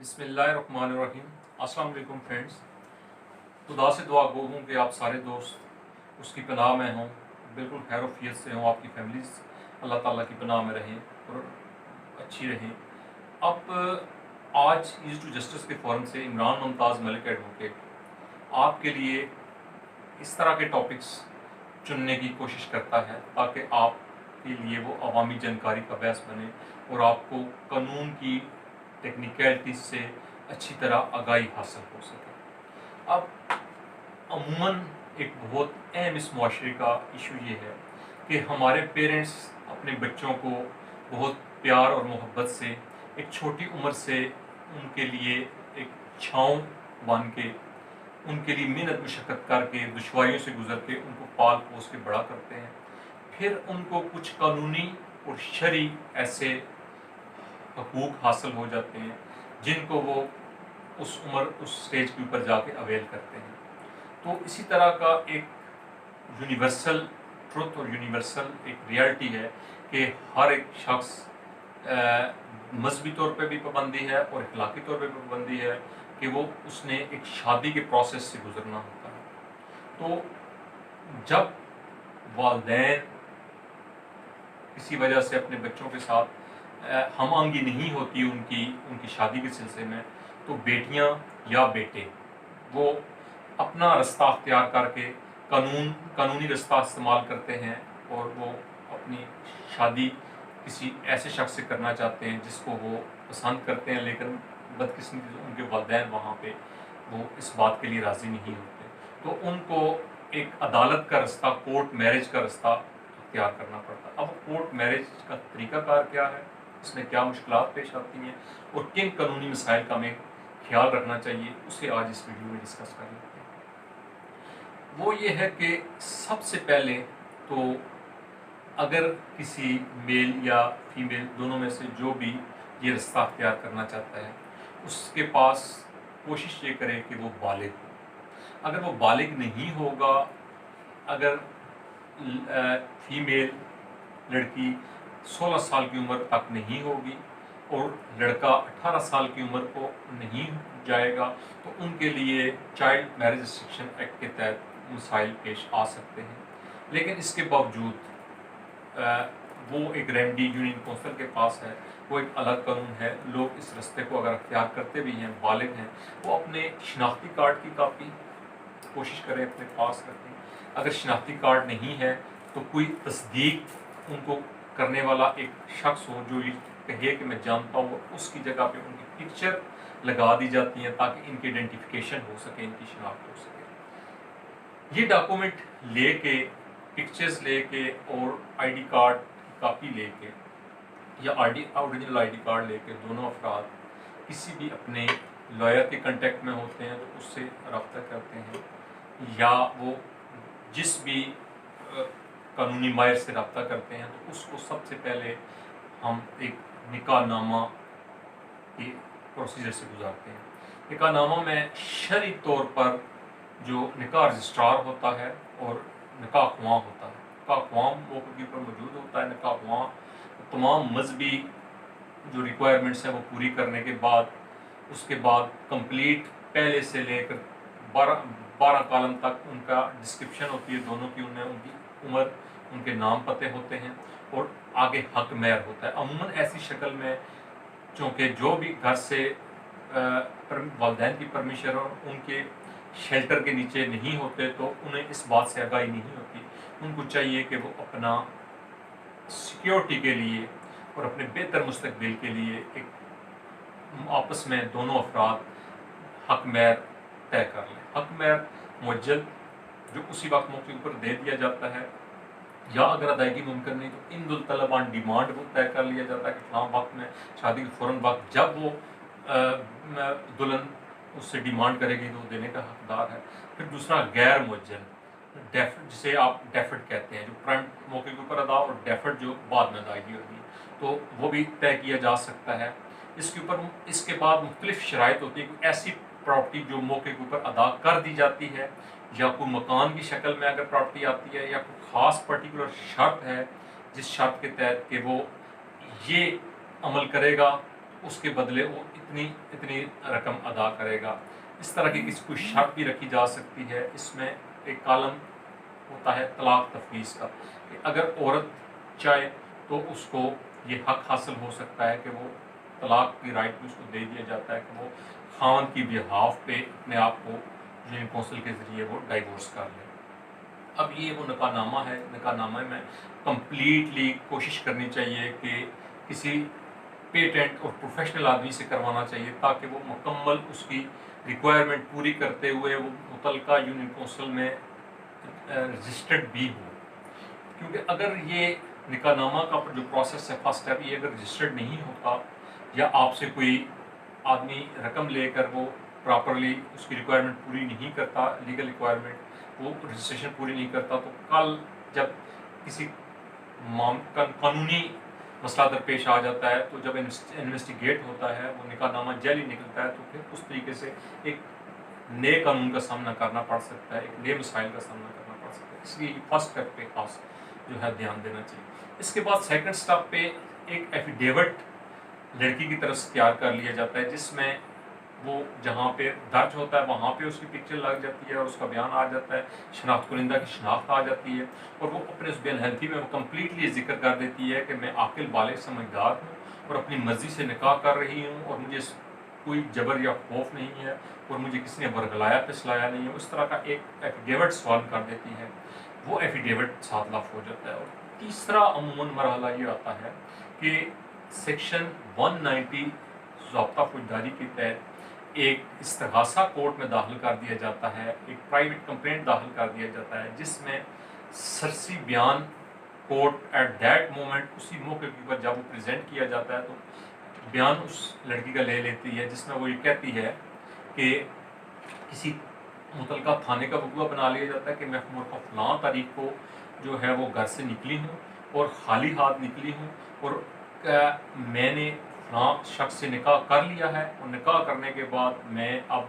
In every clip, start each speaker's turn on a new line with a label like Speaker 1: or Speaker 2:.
Speaker 1: बिस्मिल्लाहिर्रहमानिर्रहीम। अस्सलाम वालेकुम फ्रेंड्स। खुदा से दुआ गो हूँ कि आप सारे दोस्त उसकी पनाह में हों, बिल्कुल खैरोफियत से हों, आपकी फैमिलीज अल्लाह ताला की पनाह में रहें और अच्छी रहें। अब आज ईज़ टू जस्टिस के फ़ोरम से इमरान मुमताज़ मलिक एडवोकेट आपके लिए इस तरह के टॉपिक्स चुनने की कोशिश करता है ताकि आपके लिए वो अवामी जानकारी का बहस बने और आपको कानून की टेक्निकलिटीज से अच्छी तरह आगाही हासिल हो सके। अब अमूमन एक बहुत अहम इस माशरे का इशू ये है कि हमारे पेरेंट्स अपने बच्चों को बहुत प्यार और मोहब्बत से एक छोटी उम्र से उनके लिए एक छाँव बन के उनके लिए मेहनत मशक्क़त करके दुश्वारियों से गुजर के उनको पाल पोस के बड़ा करते हैं। फिर उनको कुछ कानूनी और शरई ऐसे हकूक़ हासिल हो जाते हैं जिनको वो उस उम्र उस स्टेज के ऊपर जाके अवेल करते हैं। तो इसी तरह का एक यूनिवर्सल ट्रुथ और यूनिवर्सल एक रियलिटी है कि हर एक शख्स मजहबी तौर पे भी पाबंदी है और अखलाकी तौर पे भी पाबंदी है कि वो उसने एक शादी के प्रोसेस से गुजरना होता है। तो जब वालिदैन किसी वजह से अपने बच्चों के साथ हम आंगी नहीं होती उनकी शादी के सिलसिले में, तो बेटियां या बेटे वो अपना रास्ता अख्तियार करके कानूनी रास्ता इस्तेमाल करते हैं और वो अपनी शादी किसी ऐसे शख्स से करना चाहते हैं जिसको वो पसंद करते हैं, लेकिन बदकिस्मती से उनके वालिदैन वहाँ पे वो इस बात के लिए राज़ी नहीं होते। तो उनको एक अदालत का रास्ता, कोर्ट मैरिज का रास्ता अख्तियार करना पड़ता है। अब कोर्ट मैरिज का तरीक़ाकार क्या है, इसमें क्या मुश्किलात पेश आती हैं और किन कानूनी मसाइल का हमें ख्याल रखना चाहिए, उसे आज इस वीडियो में डिस्कस कर लेते हैं। वो ये है कि सबसे पहले तो अगर किसी मेल या फीमेल दोनों में से जो भी ये रास्ता अख्तियार करना चाहता है, उसके पास कोशिश ये करे कि वो बालिग हो। अगर वो बालिग नहीं होगा, अगर फीमेल लड़की 16 साल की उम्र तक नहीं होगी और लड़का 18 साल की उम्र को नहीं जाएगा, तो उनके लिए चाइल्ड मैरिज रिस्ट्रिक्शन एक्ट के तहत मसाइल पेश आ सकते हैं। लेकिन इसके बावजूद वो एक रेमडी यूनियन कौंसिल के पास है, वो एक अलग कानून है। लोग इस रास्ते को अगर अख्तियार करते भी हैं, बालिग हैं, वो अपने शनाख्ती कार्ड की कापी कोशिश करें अपने पास रखें। अगर शनाख्ती कार्ड नहीं है तो कोई तस्दीक उनको करने वाला एक शख्स हो जो ये कहे कि मैं जानता हूँ, उसकी जगह पे उनकी पिक्चर लगा दी जाती है ताकि इनकी आइडेंटिफिकेशन हो सके, इनकी शनाख्त हो सके। ये डॉक्यूमेंट लेके, पिक्चर्स लेके और आईडी कार्ड की कापी लेके या ओरिजिनल आईडी कार्ड लेके दोनों अफराद किसी भी अपने लॉयर के कांटेक्ट में होते हैं तो उससे रब्ता करते हैं, या वो जिस भी कानूनी माहिर से रब्ता करते हैं तो उसको सबसे पहले हम एक निकाहनामा के प्रोसीजर से गुजारते हैं। निकाहनामा में शरई तौर पर जो निकाह रजिस्ट्रार होता है और निकाह ख्वां होता है, निकाह ख्वां मौके पर मौजूद होता है। निकाह ख्वां तमाम मजहबी जो रिक्वायरमेंट्स हैं वो पूरी करने के बाद, उसके बाद कंप्लीट पहले से लेकर 12 कॉलम तक उनका डिस्क्रिप्शन होती है दोनों की, उनमें उनकी उम्र, उनके नाम पते होते हैं और आगे हक मेहर होता है। अमूमन ऐसी शक्ल में, चूँकि जो भी घर से वालिदैन की परमिशन और उनके शेल्टर के नीचे नहीं होते तो उन्हें इस बात से आगाही नहीं होती। उनको चाहिए कि वो अपना सिक्योरिटी के लिए और अपने बेहतर मुस्तकबिल के लिए एक आपस में दोनों अफराद हक मेहर तय कर लें। हक मेहर मुअज्जल जो उसी वक्त मौके पर दे दिया जाता है, या अगर अदायगी मुमकिन नहीं तो इंदुल तलब ऑन डिमांड वो तय कर लिया जाता है कि फलां वक्त में, शादी के फ़ौरन वक्त जब वो दुल्हन उससे डिमांड करेगी तो देने का हकदार है। फिर दूसरा गैर मुअज्जल डेफर्ड, जिसे आप डेफर्ड कहते हैं, जो फ्रंट मौके के ऊपर अदा और डेफर्ड जो बाद में अदायगी होगी, तो वो भी तय किया जा सकता है। इसके बाद मुख्तलिफ शराइत होती है। ऐसी प्रॉपर्टी जो मौके के ऊपर अदा कर दी जाती है, या कोई मकान की शक्ल में अगर प्रॉपर्टी आती है, या कोई ख़ास पर्टिकुलर शर्त है जिस शर्त के तहत कि वो ये अमल करेगा, اس کے بدلے وہ اتنی رقم ادا کرے گا. اس طرح کی کسی کوئی شرط بھی رکھی جا سکتی ہے. اس میں ایک کالم ہوتا ہے طلاق تفویض کا کہ اگر عورت چاہے تو اس کو یہ حق حاصل ہو سکتا ہے کہ وہ طلاق کی رائٹ بھی اس کو دے دیا جاتا ہے کہ وہ خاوند کی بہاف پہ اپنے آپ کو یونین کونسل کے ذریعے وہ ڈائیورس کر لے. اب یہ وہ نکاح نامہ ہے. نکاح نامے میں کمپلیٹلی کوشش کرنی چاہیے کہ کسی پیٹنٹ اور پروفیشنل آدمی سے کروانا چاہیے تاکہ وہ مکمل اس کی ریکوائرمنٹ پوری کرتے ہوئے وہ متعلقہ یونین کونسل میں رجسٹرڈ بھی ہو. کیونکہ اگر یہ نکاح نامہ کا جو پروسیس ہے فرسٹ اسٹیپ یہ اگر رجسٹرڈ نہیں ہوتا یا آپ سے کوئی آدمی رقم لے کر وہ پراپرلی اس کی ریکوائرمنٹ پوری نہیں کرتا, لیگل ریکوائرمنٹ وہ رجسٹریشن پوری نہیں کرتا, تو کل جب کسی قانونی مسئلہ درپیش آ جاتا ہے تو جب انویسٹیگیٹ ہوتا ہے وہ نکاح نامہ جعلی نکلتا ہے تو پھر اس طریقے سے ایک نئے قانون کا سامنا کرنا پڑ سکتا ہے, ایک نئے مسائل کا سامنا کرنا پڑ سکتا ہے. اس لیے فرسٹ اسٹیپ پہ خاص جو ہے دھیان دینا چاہیے. اس کے بعد سیکنڈ اسٹیپ پہ ایک ایفیڈیوٹ لڑکی کی طرف سے تیار کر لیا جاتا ہے جس میں وہ جہاں پہ درج ہوتا ہے وہاں پہ اس کی پکچر لگ جاتی ہے اور اس کا بیان آ جاتا ہے, شناخت کنندہ کی شناخت آ جاتی ہے اور وہ اپنے اس بیان حلفی میں وہ کمپلیٹلی ذکر کر دیتی ہے کہ میں عاقل بالغ سمجھدار ہوں اور اپنی مرضی سے نکاح کر رہی ہوں اور مجھے کوئی جبر یا خوف نہیں ہے اور مجھے کسی نے برگلایا پسلایا نہیں ہے. اس طرح کا ایک ایفیڈیوٹ سوال کر دیتی ہے, وہ ایفیڈیوٹ 7 لاکھ ہو جاتا ہے. اور تیسرا عموماً مرحلہ یہ آتا ہے کہ سیکشن 190 ضابطہ فوجداری کے تحت ایک استغاثہ کورٹ میں داخل کر دیا جاتا ہے, ایک پرائیویٹ کمپلینٹ داخل کر دیا جاتا ہے جس میں سرسی بیان کورٹ ایٹ دیٹ مومنٹ اسی موقع کے اوپر جب وہ پریزنٹ کیا جاتا ہے تو بیان اس لڑکی کا لے لیتی ہے جس میں وہ یہ کہتی ہے کہ کسی متعلقہ تھانے کا وقوع بنا لیا جاتا ہے کہ میں مرخہ فلاں تاریخ کو جو ہے وہ گھر سے نکلی ہوں اور خالی ہاتھ نکلی ہوں اور میں نے فلاں شخص سے نکاح کر لیا ہے اور نکاح کرنے کے بعد میں اب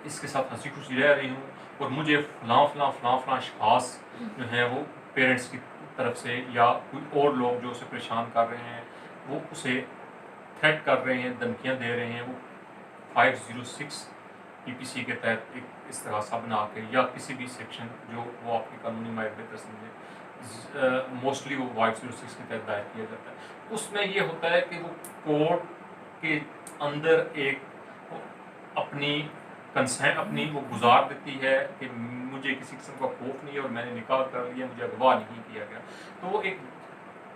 Speaker 1: اس کے ساتھ ہنسی خوشی رہ رہی ہوں اور مجھے فلاں فلاں فلاں فلاں اشخاص جو ہیں وہ پیرنٹس کی طرف سے یا کوئی اور لوگ جو اسے پریشان کر رہے ہیں وہ اسے تھریٹ کر رہے ہیں, دھمکیاں دے رہے ہیں. وہ 506 پی پی سی کے تحت ایک استغاثہ بنا کے یا کسی بھی سیکشن جو وہ آپ کی قانونی مائر بہتر سمجھے, موسٹلی وہ 506 کے تحت دائر کیا جاتا ہے. اس میں یہ ہوتا ہے کہ وہ کورٹ کے اندر ایک اپنی کنسرن اپنی وہ گزار دیتی ہے کہ مجھے کسی قسم کا خوف نہیں ہے اور میں نے نکاح کر لیا, مجھے اغوا نہیں کیا گیا. تو وہ ایک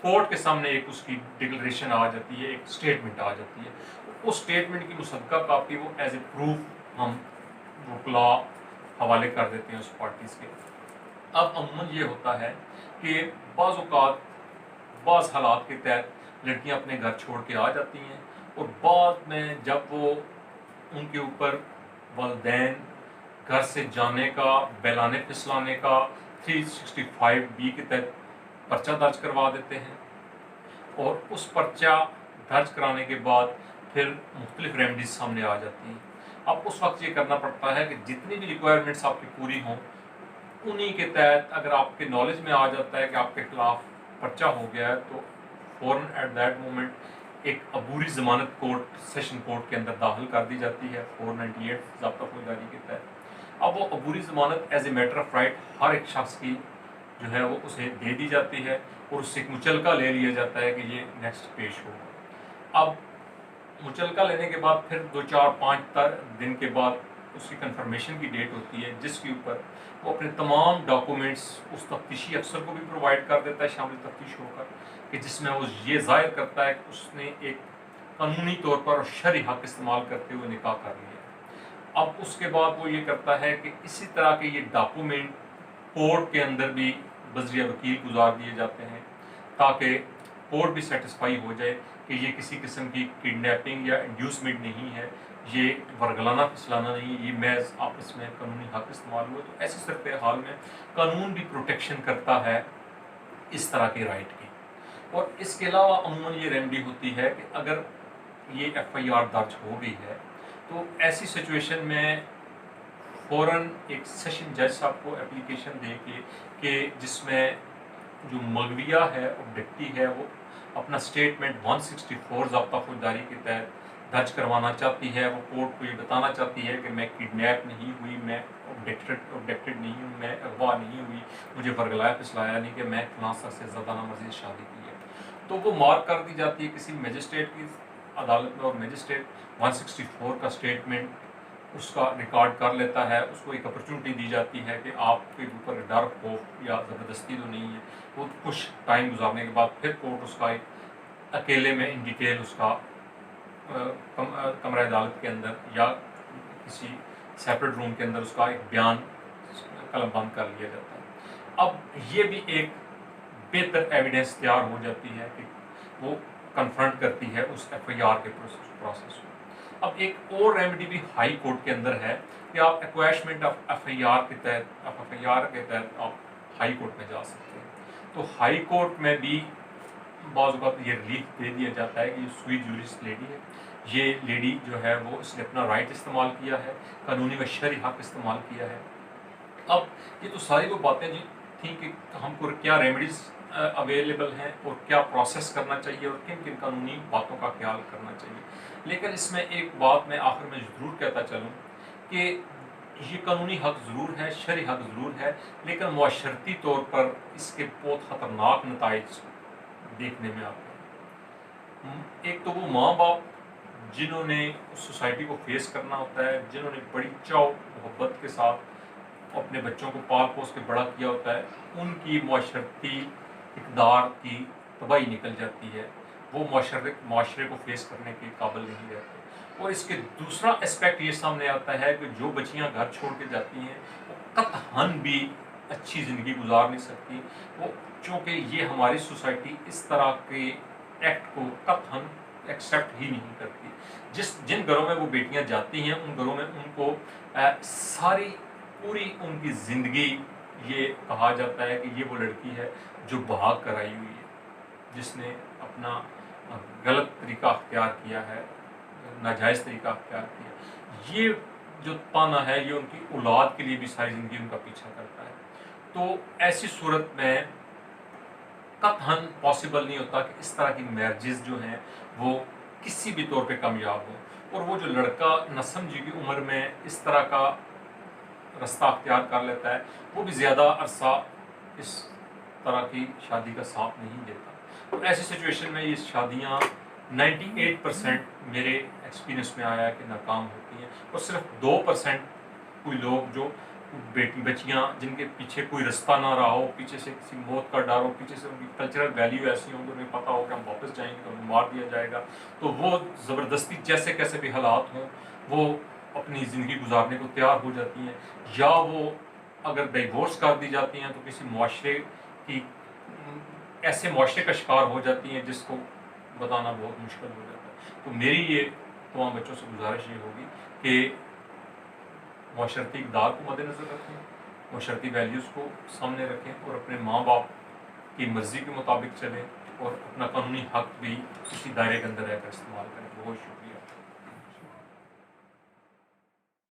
Speaker 1: کورٹ کے سامنے ایک اس کی ڈکلریشن آ جاتی ہے, ایک اسٹیٹمنٹ آ جاتی ہے. اس اسٹیٹمنٹ کی مصدقہ کاپی وہ ایز اے پروف ہم وکلا حوالے کر دیتے ہیں اس پارٹیز کے. اب عموماً یہ ہوتا ہے کہ بعض اوقات بعض حالات کے تحت لڑکیاں اپنے گھر چھوڑ کے آ جاتی ہیں اور بعد میں جب وہ ان کے اوپر والدین گھر سے جانے کا, بیلانے پھسلانے کا 365B کے تحت پرچہ درج کروا دیتے ہیں اور اس پرچہ درج کرانے کے بعد پھر مختلف ریمیڈیز سامنے آ جاتی ہیں. اب اس وقت یہ کرنا پڑتا ہے کہ جتنی بھی ریکوائرمنٹس آپ کی پوری ہوں انہی کے تحت اگر آپ کے نالج میں آ جاتا ہے کہ آپ کے خلاف پرچہ ہو گیا ہے تو فوراً ایٹ دیٹ مومنٹ ایک عبوری ضمانت کورٹ سیشن کورٹ کے اندر داخل کر دی جاتی ہے 498 ضابطہ فوجداری کے تحت. اب وہ عبوری ضمانت as a matter of right ہر ایک شخص کی جو ہے وہ اسے دے دی جاتی ہے اور اس سے ایک مچلکہ لے لیا جاتا ہے کہ یہ نیکسٹ پیش ہوگا. اب مچلکہ لینے کے بعد پھر 2-4-5 دن کے بعد اس کی کنفرمیشن کی ڈیٹ ہوتی ہے جس کے اوپر وہ اپنے تمام ڈاکومنٹس اس تفتیشی افسر کو بھی پرووائڈ کر دیتا ہے شامل تفتیش ہو کر کہ جس میں وہ یہ ظاہر کرتا ہے کہ اس نے ایک قانونی طور پر اور شرعی حق استعمال کرتے ہوئے نکاح کر لیا. اب اس کے بعد وہ یہ کرتا ہے کہ اسی طرح کے یہ ڈاکومنٹ کورٹ کے اندر بھی بذریعہ وکیل گزار دیے جاتے ہیں تاکہ کورٹ بھی سیٹسفائی ہو جائے کہ یہ کسی قسم کی کڈنیپنگ یا انڈیوسمنٹ نہیں ہے, یہ ورگلانا پھسلانا نہیں, یہ محض آپس میں قانونی حق استعمال ہوا. تو ایسی صورتحال میں قانون بھی پروٹیکشن کرتا ہے اس طرح کے رائٹ کی. اور اس کے علاوہ عموماً یہ ریمیڈی ہوتی ہے کہ اگر یہ ایف آئی آر درج ہو گئی ہے تو ایسی سچویشن میں فوراً ایک سیشن جج صاحب کو اپلیکیشن دے کے کہ جس میں جو مغویہ ہے اور ڈپٹی ہے وہ اپنا اسٹیٹمنٹ 164 ضابطہ فوجداری کے تحت दर्ज करवाना चाहती है, वो कोर्ट को ये बताना चाहती है कि मैं किडनैप नहीं हुई, मैं ऑब्डक्टेड नहीं हूँ, मैं अगवा नहीं हुई, मुझे वर्गलाया पिसलाया नहीं कि मैं फलां शख्स से ज़्यादा नामर्जी से शादी की है, तो वो मार्क कर दी जाती है किसी मजिस्ट्रेट की अदालत में, और मजिस्ट्रेट 164 का स्टेटमेंट उसका रिकॉर्ड कर लेता है। उसको एक अपॉर्चुनिटी दी जाती है कि आपके ऊपर डर खौफ या ज़बरदस्ती तो नहीं है। वो कुछ टाइम गुजारने के बाद फिर कोर्ट उसका एक अकेले में इन डिटेल उसका कमरा अदालत के अंदर या किसी सेपरेट रूम के अंदर उसका एक बयान कलम बंद कर लिया जाता है। अब ये भी एक बेहतर एविडेंस तैयार हो जाती है कि वो कन्फ्रंट करती है उस एफआईआर के प्रोसेस को। अब एक और रेमेडी भी हाई कोर्ट के अंदर है कि आप एक्वैशमेंट ऑफ एफआईआर के तहत आप हाई कोर्ट में जा सकते हैं। तो हाई कोर्ट में भी बाज़ औक़ात ये रिलीफ दे दिया जाता है कि ये सुई जुरिस लेडी है, ये लेडी जो है वो इसने अपना राइट इस्तेमाल किया है, कानूनी व शरई हक़ इस्तेमाल किया है। अब ये तो सारी वो बातें जी थी कि हमको क्या रेमेडीज़ अवेलेबल हैं और क्या प्रोसेस करना चाहिए और किन किन कानूनी बातों का ख्याल करना चाहिए। लेकिन इसमें एक बात मैं आखिर में ज़रूर कहता चलूँ कि ये कानूनी हक़ ज़रूर है, शरई हक़ ज़रूर है, लेकिन मुआशरती तौर पर इसके बहुत ख़तरनाक नताइज देखने में आते हैं। एक तो वो माँ बाप जिन्होंने उस सोसाइटी को फेस करना होता है, जिन्होंने बड़ी चाव मोहब्बत के साथ अपने बच्चों को पाल पोस के बड़ा किया होता है, उनकी मुआशरती इक़दार की तबाही निकल जाती है, वो मुआशरे को फेस करने के काबिल नहीं रहते। और इसके दूसरा एस्पेक्ट ये सामने आता है कि जो बच्चियाँ घर छोड़ के जाती हैं वो कतई भी अच्छी ज़िंदगी गुजार नहीं सकती। वो चूँकि ये हमारी सोसाइटी इस तरह के एक्ट को कतई एक्सेप्ट ही नहीं करती। जिन घरों में वो बेटियां जाती हैं उन घरों में उनको सारी पूरी उनकी ज़िंदगी ये कहा जाता है कि ये वो लड़की है जो भाग कर आई हुई है, जिसने अपना गलत तरीका अख्तियार किया है, नाजायज़ तरीका अख्तियार किया। ये जो ताना है ये उनकी औलाद के लिए भी सारी ज़िंदगी उनका पीछा करता है। तो ऐसी सूरत में कतई पॉसिबल नहीं होता कि इस तरह की मैरिजेस जो हैं वो किसी भी तौर पे कामयाब हो। और वो जो लड़का नसमझी की उम्र में इस तरह का रास्ता अख्तियार कर लेता है वो भी ज़्यादा अरसा इस तरह की शादी का साथ नहीं देता। तो ऐसी सिचुएशन में ये शादियाँ 98% मेरे एक्सपीरियंस में आया है कि नाकाम होती हैं, और सिर्फ 2% कोई लोग जो बच्चियाँ जिनके पीछे कोई रास्ता ना रहा हो, पीछे से किसी मौत का डर हो, पीछे से उनकी कल्चरल वैल्यू ऐसी हो, उन्हें पता हो कि हम वापस जाएंगे तो उन्हें मार दिया जाएगा, तो वो ज़बरदस्ती जैसे कैसे भी हालात हों वो अपनी ज़िंदगी गुजारने को तैयार हो जाती हैं। या वो अगर डिवोर्स कर दी जाती हैं तो किसी मुआशरे की ऐसे मुआशरे का शिकार हो जाती हैं जिसको बताना बहुत मुश्किल हो जाता है। तो मेरी ये तमाम बच्चों से गुजारिश ये होगी कि मुआशरती इक़दार को मद्देनज़र रखें, मुआशरती वैल्यूज़ को सामने रखें और अपने माँ बाप की मर्ज़ी के मुताबिक चलें और अपना कानूनी हक़ भी इसी दायरे के अंदर रहकर इस्तेमाल करें। बहुत शुक्रिया।